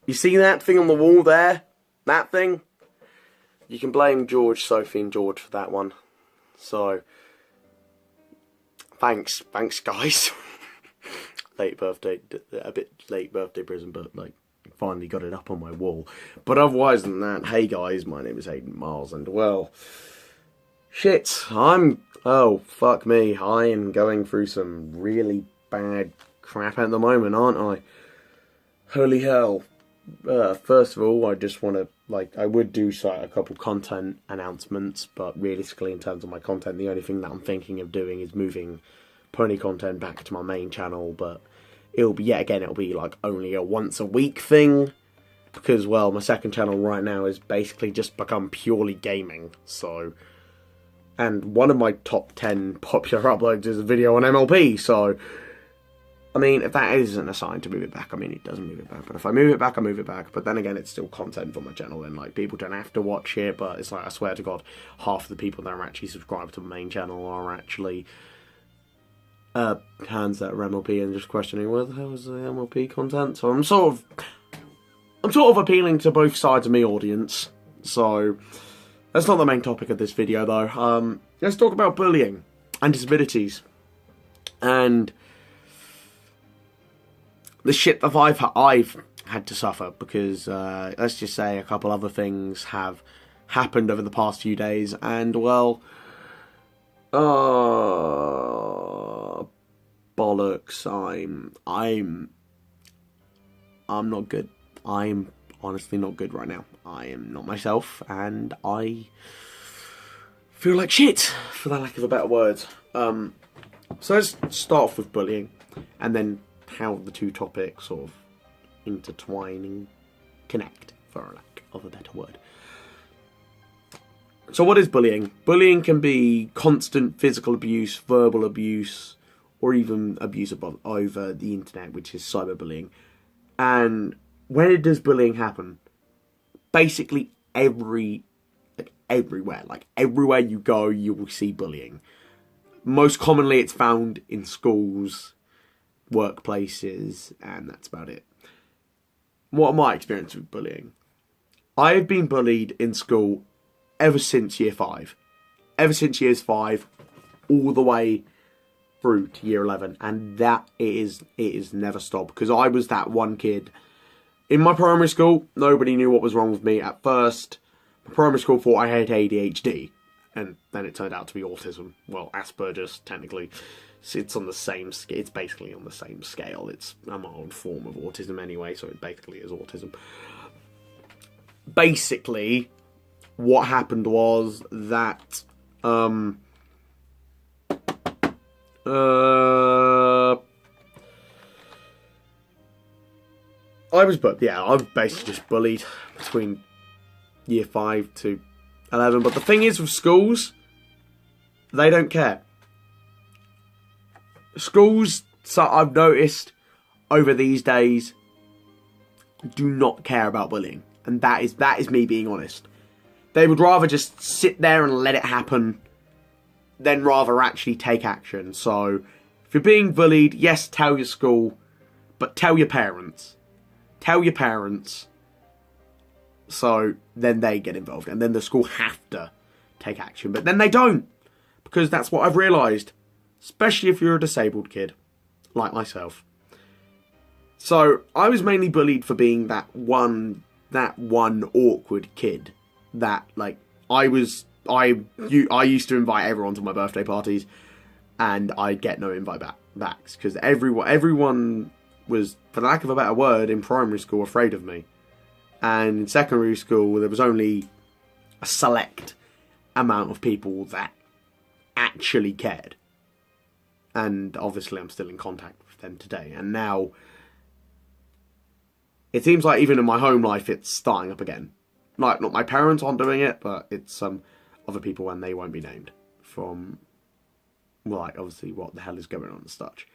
You see that thing on the wall there? That thing? You can blame George, Sophie and George for that one. So, thanks guys. Late birthday, a bit late birthday present, but like, finally got it up on my wall. But otherwise than that, hey guys, my name is Hayden Miles, and well, shit, oh, fuck me, I am going through some really bad crap at the moment, aren't I? Holy hell. First of all, I just want to, I would do a couple content announcements, but realistically, in terms of my content, the only thing that I'm thinking of doing is moving pony content back to my main channel, but it'll be, it'll be like only a once a week thing, because, well, my second channel right now is basically just become purely gaming, so, and one of my top 10 popular uploads is a video on MLP, so, I mean, if that isn't a sign to move it back, I mean, it doesn't move it back, but if I move it back, I move it back, but then again, it's still content for my channel, and, like, people don't have to watch it, but it's like, I swear to God, half of the people that are actually subscribed to the main channel are actually hands that are MLP and just questioning where the hell is the MLP content. So I'm sort of appealing to both sides of my audience. So that's not the main topic of this video though. Let's talk about bullying and disabilities and the shit that I've had to suffer, because let's just say a couple other things have happened over the past few days, and well, bollocks, I'm not good. I'm honestly not good right now. I am not myself, and I feel like shit, for the lack of a better word. So let's start off with bullying, and then how the two topics sort of intertwine and connect, for a lack of a better word. So what is bullying? Bullying can be constant physical abuse, verbal abuse, or even abuse over the internet, which is cyberbullying. And where does bullying happen? Basically everywhere. Like everywhere you go, you will see bullying. Most commonly it's found in schools, workplaces, and that's about it. What are my experience with bullying? I have been bullied in school ever since year 5. Ever since years 5, all the way through to year 11, and that it is never stopped, because I was that one kid in my primary school. Nobody knew what was wrong with me at first. My primary school thought I had ADHD, and then it turned out to be autism. Well, Asperger's, technically. It's on the same scale. It's basically on the same scale. It's a mild form of autism anyway, so it basically is autism. Basically, what happened was that I was basically just bullied between year 5 to 11. But the thing is with schools, they don't care. Schools, so I've noticed over these days, do not care about bullying. And that is me being honest. They would rather just sit there and let it happen than rather actually take action. So, if you're being bullied, yes, tell your school, but tell your parents. Tell your parents, so then they get involved, and then the school have to take action. But then they don't, because that's what I've realised, especially if you're a disabled kid, like myself. So, I was mainly bullied for being that one awkward kid. That, like, I used to invite everyone to my birthday parties, and I'd get no invite backs, because everyone was, for the lack of a better word, in primary school afraid of me. And in secondary school, there was only a select amount of people that actually cared. And obviously I'm still in contact with them today. And now, it seems like even in my home life, it's starting up again. Like, not my parents aren't doing it, but it's some other people, and they won't be named, from, well, like, obviously what the hell is going on and such.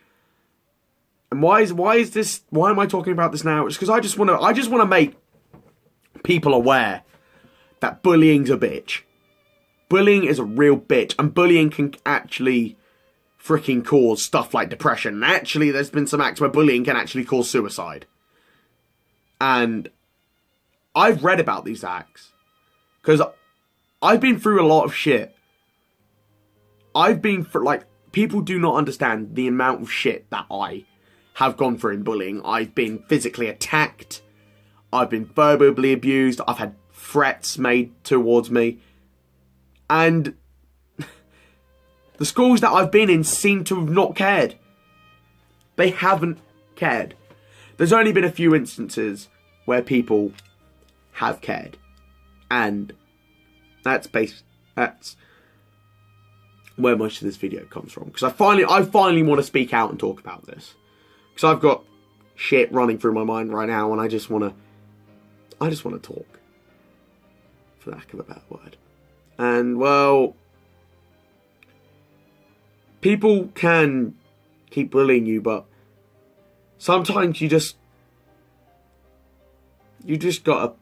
And why am I talking about this now? It's because I just want to make people aware that bullying's a bitch. Bullying is a real bitch, and bullying can actually freaking cause stuff like depression. And actually, there's been some acts where bullying can actually cause suicide. And I've read about these acts. Because I've been through a lot of shit. I've been through, like, people do not understand the amount of shit that I have gone through in bullying. I've been physically attacked. I've been verbally abused. I've had threats made towards me. And the schools that I've been in seem to have not cared. They haven't cared. There's only been a few instances where people have cared. And that's where most of this video comes from. Because I finally want to speak out and talk about this. Because I've got shit running through my mind right now, and I just want to talk, for lack of a better word. And, well, people can keep bullying you, but sometimes you just gotta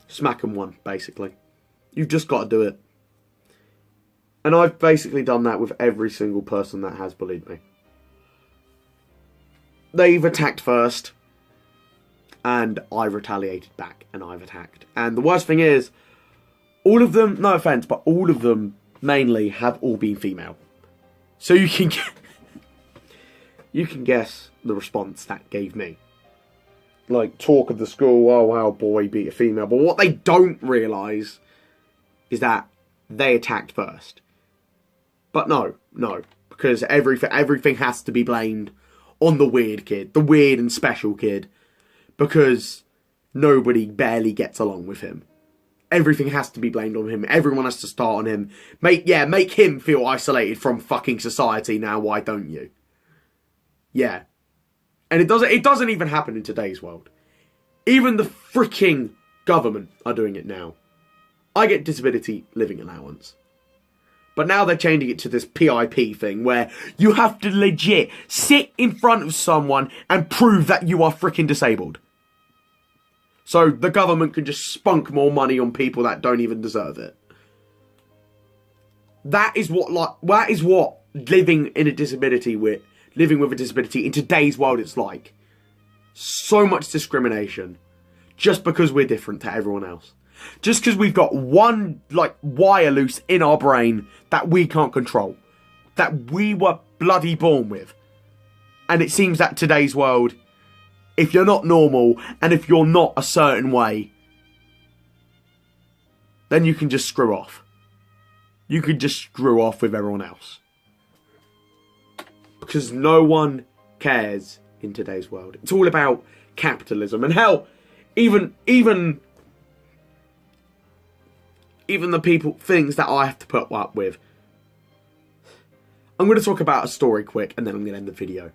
smack them one, basically. You've just got to do it. And I've basically done that with every single person that has bullied me. They've attacked first, and I've retaliated back, and I've attacked. And the worst thing is, all of them, no offence, but all of them mainly have all been female. So you can guess the response that gave me. Like, talk of the school, oh wow, boy beat a female. But what they don't realise is that they attacked first. But no, because everything has to be blamed on the weird kid, the weird and special kid, because nobody barely gets along with him. Everything has to be blamed on him. Everyone has to start on him. Make him feel isolated from fucking society now, why don't you? Yeah. And it doesn't even happen in today's world. Even the freaking government are doing it now. I get disability living allowance. But now they're changing it to this PIP thing where you have to legit sit in front of someone and prove that you are freaking disabled. So the government can just spunk more money on people that don't even deserve it. That is what living with a disability in today's world it's like. So much discrimination. Just because we're different to everyone else. Just because we've got one, wire loose in our brain that we can't control. That we were bloody born with. And it seems that today's world, if you're not normal, and if you're not a certain way, then you can just screw off. You can just screw off with everyone else. Because no one cares in today's world. It's all about capitalism. And hell, even the things that I have to put up with. I'm going to talk about a story quick, and then I'm going to end the video.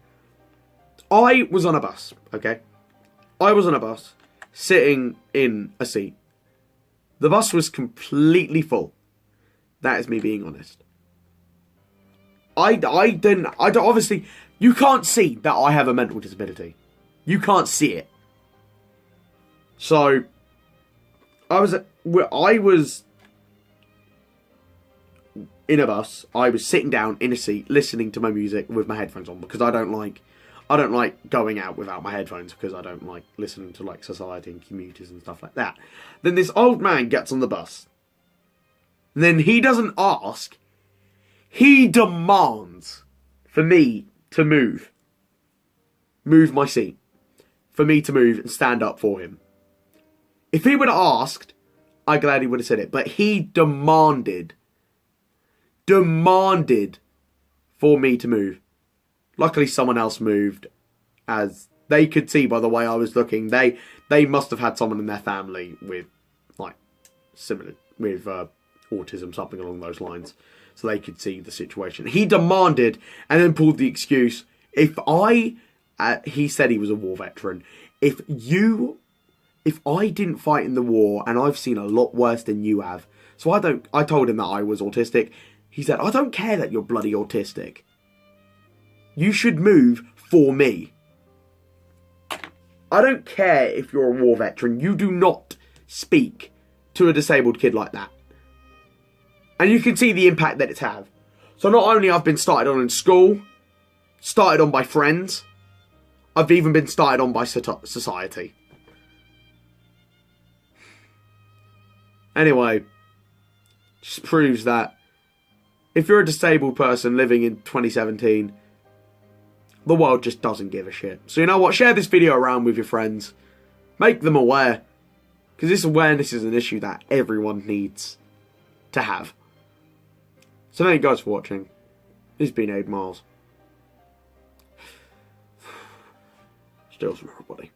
I was on a bus, okay? I was on a bus, sitting in a seat. The bus was completely full. That is me being honest. Obviously, you can't see that I have a mental disability. You can't see it. So, I was in a bus. I was sitting down in a seat, listening to my music with my headphones on, because I don't like going out without my headphones, because I don't like listening to society and commuters and stuff like that. Then this old man gets on the bus. And then he doesn't ask. He demands for me to move my seat, for me to move and stand up for him. If he would have asked, I gladly would have said it. But he demanded for me to move. Luckily, someone else moved, as they could see by the way I was looking. They must have had someone in their family with autism, something along those lines, so they could see the situation. He demanded, and then pulled the excuse. He said he was a war veteran. If I didn't fight in the war, and I've seen a lot worse than you have, so I told him that I was autistic. He said, I don't care that you're bloody autistic. You should move for me. I don't care if you're a war veteran. You do not speak to a disabled kid like that. And you can see the impact that it's had. So not only I've been started on in school, started on by friends, I've even been started on by society. Anyway, just proves that if you're a disabled person living in 2017, the world just doesn't give a shit. So you know what? Share this video around with your friends. Make them aware. Because this awareness is an issue that everyone needs to have. So thank you guys for watching. This has been 8 Miles. Stay awesome, everybody.